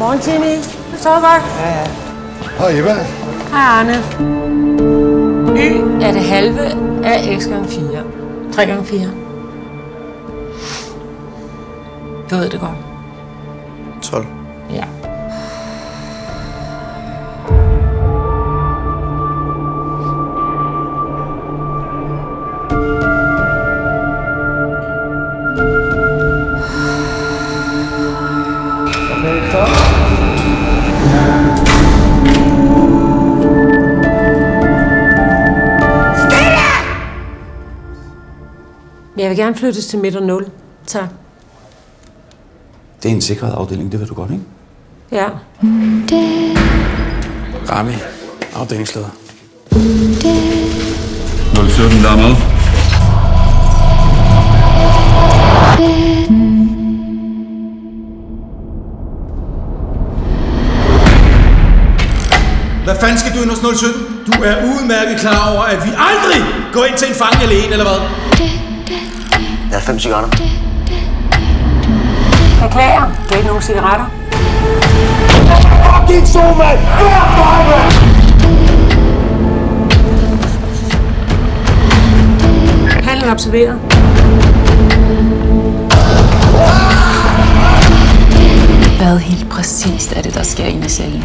Morgen, Timmy. Du sover godt? Ja. Hej, Eva. Hej, Arne. Y er det halve af x gange 4. 3 gange 4. Du ved det godt. 12. Ja. Jeg vil gerne flyttes til midt og 0. Tak. Det er en sikret afdeling, det ved du godt, ikke? Ja. Rami, afdelingsleder. 017, der er med. Hvad fanden skal du ind hos 017? Du er udmærket klar over, at vi aldrig går ind til en fange alene, eller hvad? Jeg har 5 cigaretter. Beklager. Det er ikke nogen cigaretter. Fucking så, mand! Handlen observeret. Hvad helt præcist er det, der sker inde i cellen?